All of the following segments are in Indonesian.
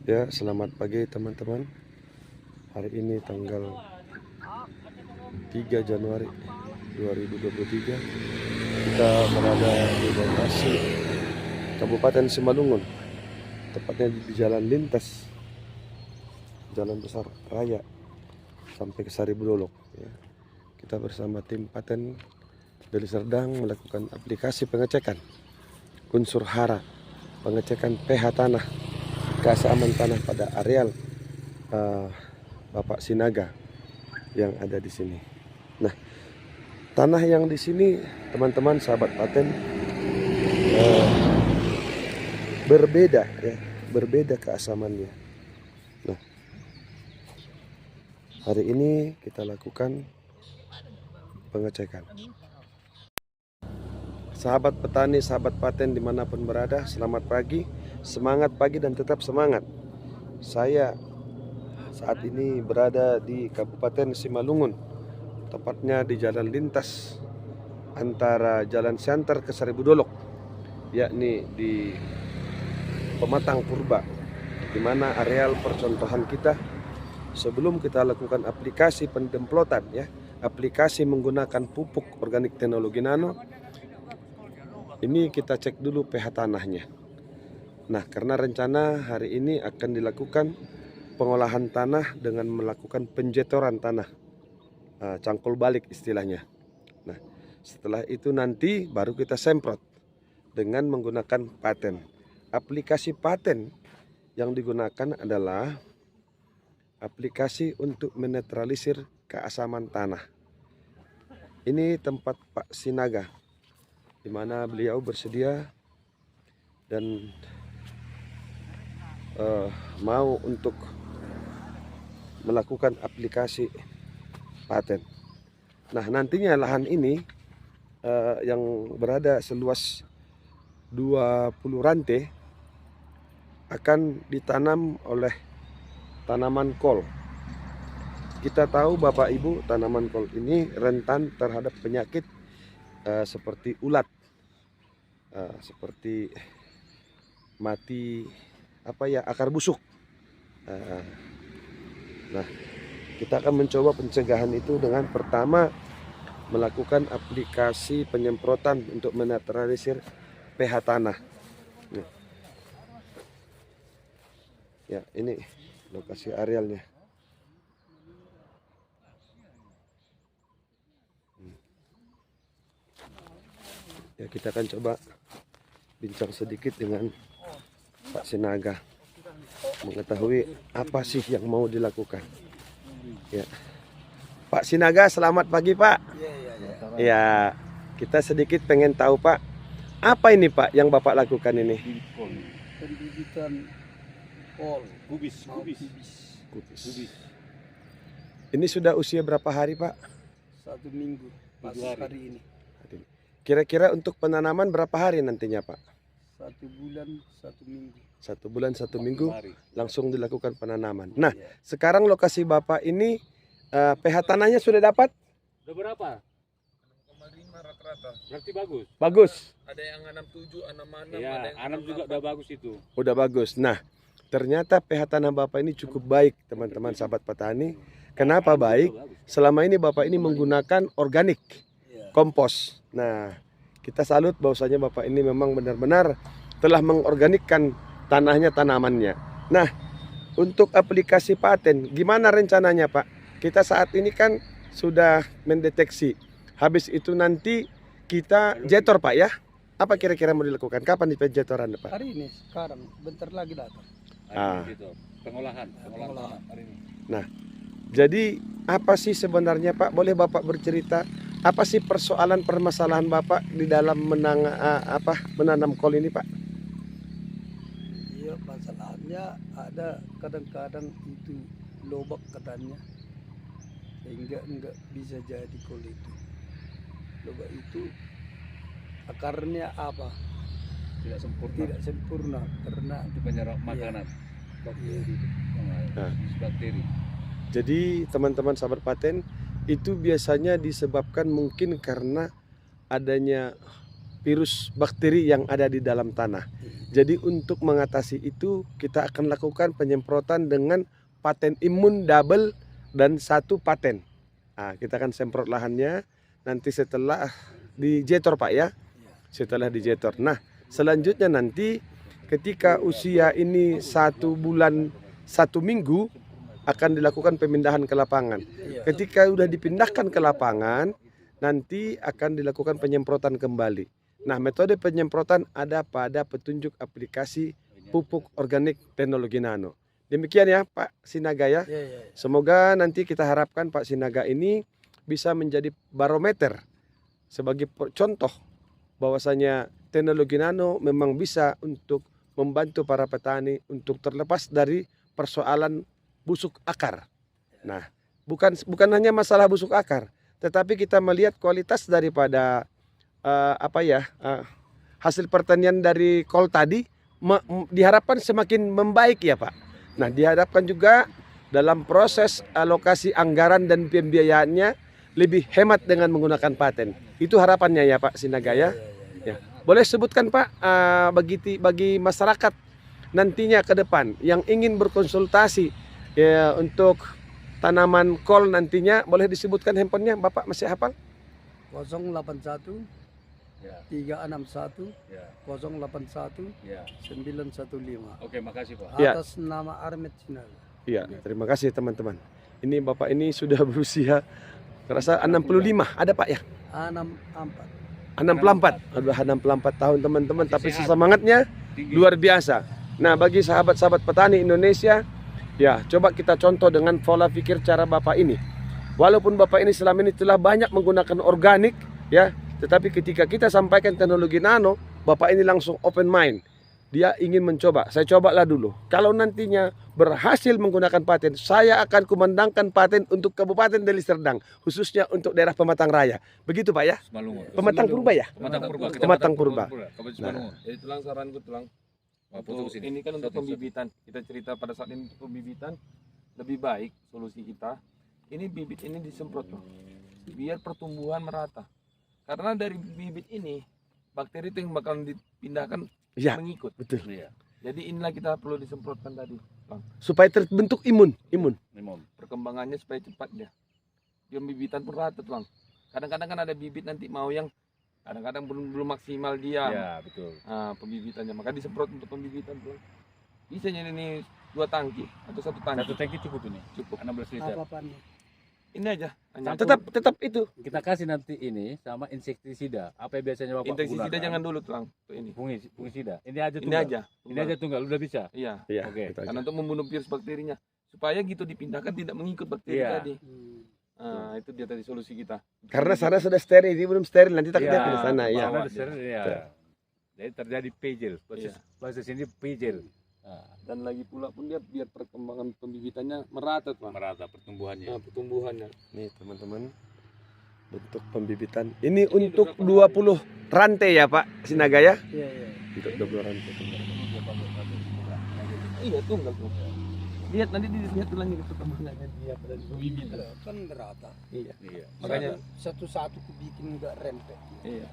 Ya, selamat pagi teman-teman. Hari ini tanggal 3 Januari 2023. Kita berada di lokasi Kabupaten Simalungun, tepatnya di jalan lintas, jalan besar raya sampai ke Saribudolok. Ya. Kita bersama tim Paten Deli Serdang melakukan aplikasi pengecekan unsur hara, pengecekan pH tanah, keasaman tanah pada areal Bapak Sinaga yang ada di sini. Nah, tanah yang di sini, teman-teman sahabat Paten, berbeda ya, berbeda keasamannya. Nah, hari ini kita lakukan pengecekan. Sahabat petani, sahabat Paten dimanapun berada, selamat pagi, semangat pagi dan tetap semangat. Saya saat ini berada di Kabupaten Simalungun, tepatnya di jalan lintas antara Jalan Siantar ke Saribudolok, yakni di Pematang Purba, di mana areal percontohan kita sebelum kita lakukan aplikasi pendemplotan ya, aplikasi menggunakan pupuk organik teknologi nano. Ini kita cek dulu pH tanahnya. Nah, karena rencana hari ini akan dilakukan pengolahan tanah dengan melakukan penjetoran tanah, cangkul balik istilahnya. Nah, setelah itu nanti baru kita semprot dengan menggunakan Paten. Aplikasi Paten yang digunakan adalah aplikasi untuk menetralisir keasaman tanah. Ini tempat Pak Sinaga, di mana beliau bersedia dan mau untuk melakukan aplikasi Paten. Nah, nantinya lahan ini yang berada seluas 20 rantai akan ditanam oleh tanaman kol. Kita tahu Bapak Ibu, tanaman kol ini rentan terhadap penyakit seperti ulat, seperti mati akar busuk. Nah, kita akan mencoba pencegahan itu dengan pertama melakukan aplikasi penyemprotan untuk menetralisir pH tanah. Ya, ini lokasi arealnya. Ya, kita akan coba bincang sedikit dengan Pak Sinaga, mengetahui apa sih yang mau dilakukan. Ya, Pak Sinaga, selamat pagi Pak. Ya, kita sedikit pengen tahu Pak, apa ini Pak yang Bapak lakukan ini? Pembibitan kol, kubis. Ini sudah usia berapa hari Pak? 1 minggu pas hari ini. Kira-kira untuk penanaman berapa hari nantinya Pak? 1 bulan 1 minggu. 1 bulan 1 minggu langsung dilakukan penanaman. Nah, sekarang lokasi Bapak ini pH tanahnya sudah dapat? Udah berapa? 6,5 rata-rata. Berarti bagus. Bagus. Ada yang 67, 66, Ya, ada yang 6 juga udah bagus itu. Udah bagus. Nah, ternyata pH tanah Bapak ini cukup baik, teman-teman sahabat petani. Kenapa baik? Selama ini Bapak ini menggunakan organik, kompos. Nah, kita salut bahwasanya Bapak ini memang benar-benar telah mengorganikkan tanahnya, tanamannya. Nah, untuk aplikasi Paten, gimana rencananya Pak? Kita saat ini kan sudah mendeteksi. Habis itu nanti kita jetor Pak ya? Apa kira-kira mau dilakukan? Kapan di penjetoran Pak? Hari ini, sekarang, bentar lagi datang. Gitu. Pengolahan hari ini. Nah, jadi apa sih sebenarnya Pak? Boleh Bapak bercerita apa sih persoalan permasalahan Bapak di dalam menanam kol ini Pak? Iya, masalahnya ada kadang-kadang itu lobak katanya, sehingga enggak bisa jadi kol itu. Lobak itu akarnya apa? Tidak sempurna. Tidak sempurna karena Itu penyerap makanan. Bakteri. Jadi teman-teman sahabat Paten, itu biasanya disebabkan mungkin karena adanya virus bakteri yang ada di dalam tanah. Jadi untuk mengatasi itu kita akan lakukan penyemprotan dengan paten imun double dan 1 paten. Nah, kita akan semprot lahannya nanti setelah dijetor Pak ya. Setelah dijetor. Nah, selanjutnya nanti ketika usia ini 1 bulan 1 minggu akan dilakukan pemindahan ke lapangan. Ketika sudah dipindahkan ke lapangan, nanti akan dilakukan penyemprotan kembali. Nah, metode penyemprotan ada pada petunjuk aplikasi pupuk organik teknologi nano. Demikian ya Pak Sinaga ya. Semoga nanti kita harapkan Pak Sinaga ini bisa menjadi barometer sebagai contoh bahwasanya teknologi nano memang bisa untuk membantu para petani untuk terlepas dari persoalan busuk akar. Nah, bukan hanya masalah busuk akar, tetapi kita melihat kualitas daripada hasil pertanian dari kol tadi diharapkan semakin membaik ya Pak. Nah, diharapkan juga dalam proses alokasi anggaran dan pembiayaannya lebih hemat dengan menggunakan paten. Itu harapannya ya Pak Sinaga ya. Ya. Boleh sebutkan Pak bagi masyarakat nantinya ke depan yang ingin berkonsultasi ya untuk tanaman kol nantinya, boleh disebutkan handphonenya Bapak masih hafal? 081 Ya. 361 Ya. 081 Ya. 915 Oke, makasih Pak. Ya. atas nama Armet Sinaga. Iya, terima kasih teman-teman. Ini Bapak ini sudah berusia terasa 65, ada Pak ya? 64. 64. Sudah 64 tahun teman-teman, Masih tapi sehat. semangatnya Tinggi. luar biasa. Nah, bagi sahabat-sahabat petani Indonesia, ya coba kita contoh dengan pola pikir cara Bapak ini. Walaupun Bapak ini selama ini telah banyak menggunakan organik, ya, tetapi ketika kita sampaikan teknologi nano, Bapak ini langsung open mind. Dia ingin mencoba. Saya cobalah dulu. Kalau nantinya berhasil menggunakan paten, saya akan kumandangkan paten untuk Kabupaten Deli Serdang, khususnya untuk daerah Pematang Raya. Begitu Pak ya? Semalungun. Pematang Purba ya? Pematang Purba. Pematang Purba. Kabupaten Nah. Semalungun. Jadi tulang saranku tulang. Wah, foto Untuk, kesini. ini kan untuk Satu, satu. pembibitan. Kita cerita pada saat ini untuk pembibitan lebih baik solusi kita. Ini bibit ini disemprot loh, biar pertumbuhan merata. Karena dari bibit ini bakteri itu yang bakal dipindahkan Iya, mengikut. betul. Iya. Jadi inilah kita perlu disemprotkan tadi, Bang. Supaya terbentuk imun. Limon. Perkembangannya supaya cepat dia. Pembibitan pun rata, Bang. Kadang-kadang kan ada bibit nanti mau yang kadang-kadang belum maksimal dia. Ya, betul. Nah, pembibitannya maka disemprot untuk pembibitan, Bang. Bisa jadi ini 2 tangki atau 1 tangki. Satu tangki cukup ini. Cukup. 16 liter. Apa-apanya? Ini aja. Hanya Tetap itu. Kita kasih nanti ini sama insektisida. Apa yang biasanya Bapak insektisida gunakan? jangan dulu, Tulang. Untuk ini. Fungisida. Ini aja Ini tunggal. aja. Ini aja tunggal udah bisa. Iya. Iya, Oke. itu aja. Karena untuk membunuh virus bakterinya supaya gitu dipindahkan tidak mengikut bakteri Iya. tadi. Nah, itu dia tadi solusi kita. Karena sana sudah steril, ini belum steril, nanti takutnya Iya, di sana ya. karena Bawa ada sering, ya. Iya. Jadi terjadi pejel. Proses ini pejel. Dan lagi pula pun dia biar perkembangan pembibitannya merata, Tuan. Merata pertumbuhannya. Nah, pertumbuhannya. Nih teman-teman, bentuk pembibitan. Ini untuk 20 rantai ya Pak Sinaga ya? Iya, iya. Untuk 20 rantai. Iya, tunggal tuh. Lihat nanti dilihat tulangnya perkembangannya dia pada pembibitan. Kan berata. Iya. Iya. Makanya Satu-satu ku bikin nggak rempet. iya.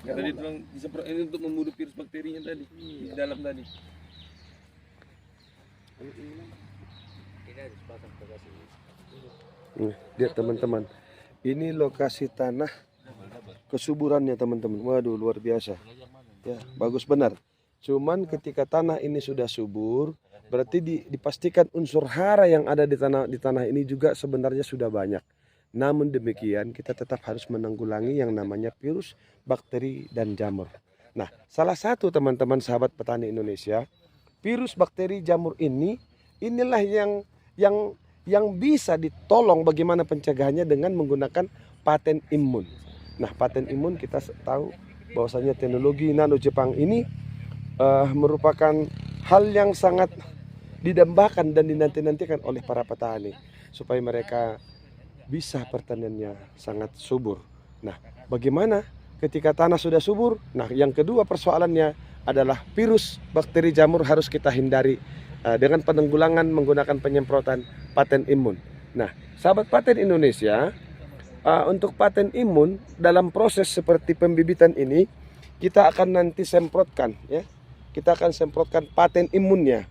Ya, tadi tulang disemprot ini untuk membunuh virus bakterinya tadi di dalam tadi. Nih, lihat teman-teman. Ini lokasi tanah kesuburannya teman-teman. Waduh, luar biasa. Ya, bagus benar. Cuman ketika tanah ini sudah subur, berarti dipastikan unsur hara yang ada di tanah ini juga sebenarnya sudah banyak. Namun demikian kita tetap harus menanggulangi yang namanya virus, bakteri dan jamur. Nah, salah satu teman-teman sahabat petani Indonesia, virus, bakteri, jamur inilah yang bisa ditolong bagaimana pencegahannya dengan menggunakan paten imun. Nah, paten imun kita tahu bahwasanya teknologi nano Jepang ini merupakan hal yang sangat didambakan dan dinanti-nantikan oleh para petani supaya mereka bisa pertaniannya sangat subur. Nah, bagaimana ketika tanah sudah subur? Nah, yang kedua persoalannya adalah virus, bakteri, jamur harus kita hindari dengan penanggulangan menggunakan penyemprotan paten imun. Nah, sahabat paten Indonesia, untuk paten imun dalam proses seperti pembibitan ini kita akan nanti semprotkan ya. Kita akan semprotkan paten imunnya.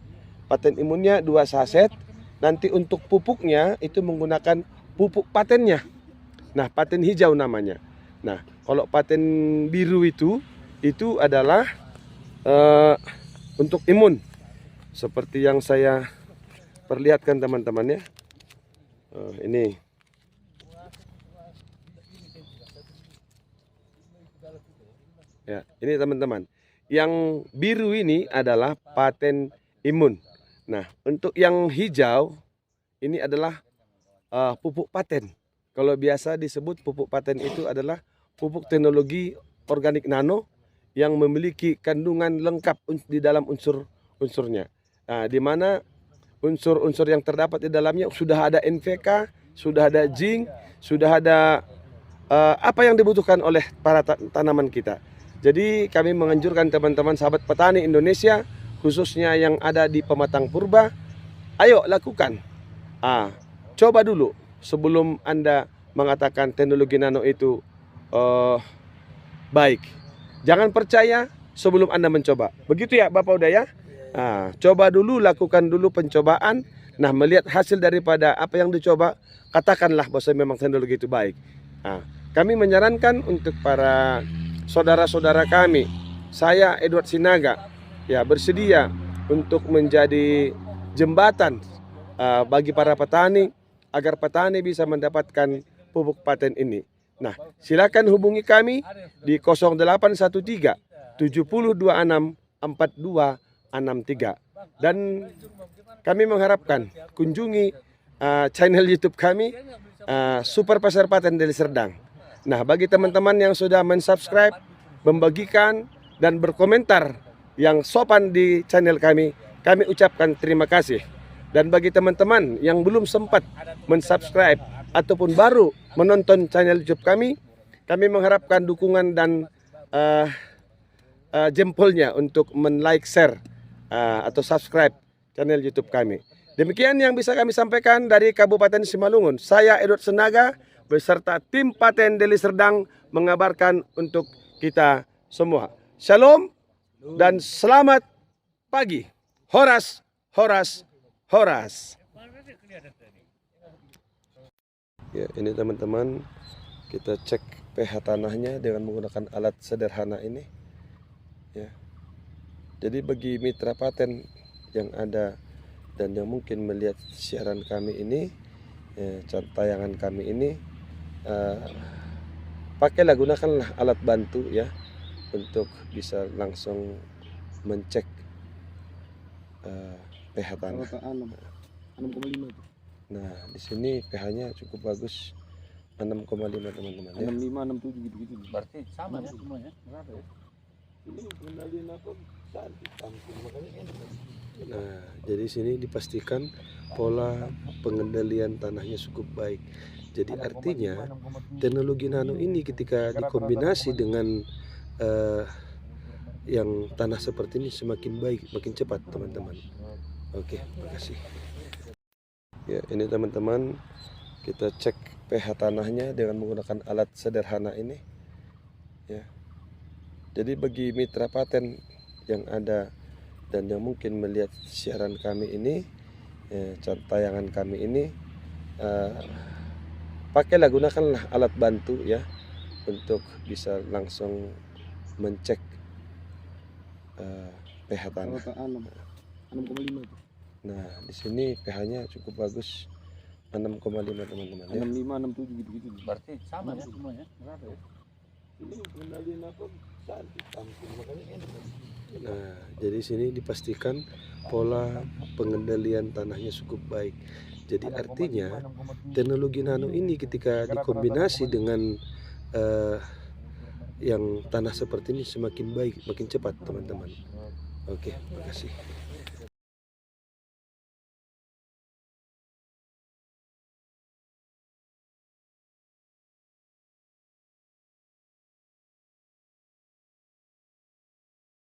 Paten imunnya 2 saset. Nanti untuk pupuknya itu menggunakan pupuk patennya. Nah, paten hijau namanya. Nah, kalau paten biru itu adalah untuk imun. Seperti yang saya perlihatkan teman-teman ya. Ini. Ya, ini teman-teman. Yang biru ini adalah paten imun. Nah, untuk yang hijau ini adalah pupuk paten. Kalau biasa disebut pupuk paten itu adalah pupuk teknologi organik nano yang memiliki kandungan lengkap di dalam unsur-unsurnya. Nah, di mana unsur-unsur yang terdapat di dalamnya sudah ada NPK, sudah ada zinc, sudah ada apa yang dibutuhkan oleh para tanaman kita. Jadi kami menganjurkan teman-teman sahabat petani Indonesia, khususnya yang ada di Pematang Purba, ayo lakukan. Coba dulu sebelum Anda mengatakan teknologi nano itu baik. Jangan percaya sebelum Anda mencoba. Begitu ya Bapak udah ya? Coba dulu, lakukan dulu pencobaan. Nah, melihat hasil daripada apa yang dicoba, katakanlah bahwa memang teknologi itu baik. Kami menyarankan untuk para saudara-saudara kami, saya Edward Sinaga, ya bersedia untuk menjadi jembatan bagi para petani agar petani bisa mendapatkan pupuk paten ini. Nah, silakan hubungi kami di 0813 7026 4263 dan kami mengharapkan kunjungi channel YouTube kami Super Pasar Paten Deli Serdang. Nah, bagi teman-teman yang sudah mensubscribe, membagikan, dan berkomentar yang sopan di channel kami ucapkan terima kasih. Dan bagi teman-teman yang belum sempat mensubscribe ataupun baru menonton channel YouTube kami mengharapkan dukungan dan jempolnya untuk men-like, share, atau subscribe channel YouTube kami. Demikian yang bisa kami sampaikan dari Kabupaten Simalungun. Saya Edward Sinaga beserta tim Paten Deli Serdang mengabarkan untuk kita semua. Shalom dan selamat pagi. Horas, horas, horas. Ya, ini teman-teman, kita cek pH tanahnya dengan menggunakan alat sederhana ini. Ya. Jadi bagi mitra paten yang ada dan yang mungkin melihat siaran kami ini, tayangan kami ini, pakailah, gunakanlah alat bantu ya untuk bisa langsung mencek pH tanah. 6,5. Nah, di sini pH-nya cukup bagus, 6,5 teman-teman ya. 65, 67 gitu-gitu. Berarti sama ya semuanya. Nah, jadi sini dipastikan pola pengendalian tanahnya cukup baik. Jadi artinya teknologi nano ini ketika dikombinasi dengan yang tanah seperti ini semakin baik, makin cepat teman-teman. Oke, makasih. Ya, ini teman-teman, kita cek pH tanahnya dengan menggunakan alat sederhana ini. Ya. Jadi bagi mitra paten yang ada dan yang mungkin melihat siaran kami ini, tayangan kami ini, pakailah, gunakanlah alat bantu ya untuk bisa langsung mencek pH tanah. 6,5. Nah, di sini pH-nya cukup bagus, 6,5 teman-teman ya. 65, 67 gitu-gitu. Berarti sama ya semuanya. Nah, jadi sini dipastikan pola pengendalian tanahnya cukup baik. Jadi artinya teknologi nano ini ketika dikombinasi dengan yang tanah seperti ini semakin baik, makin cepat teman-teman. Oke, makasih.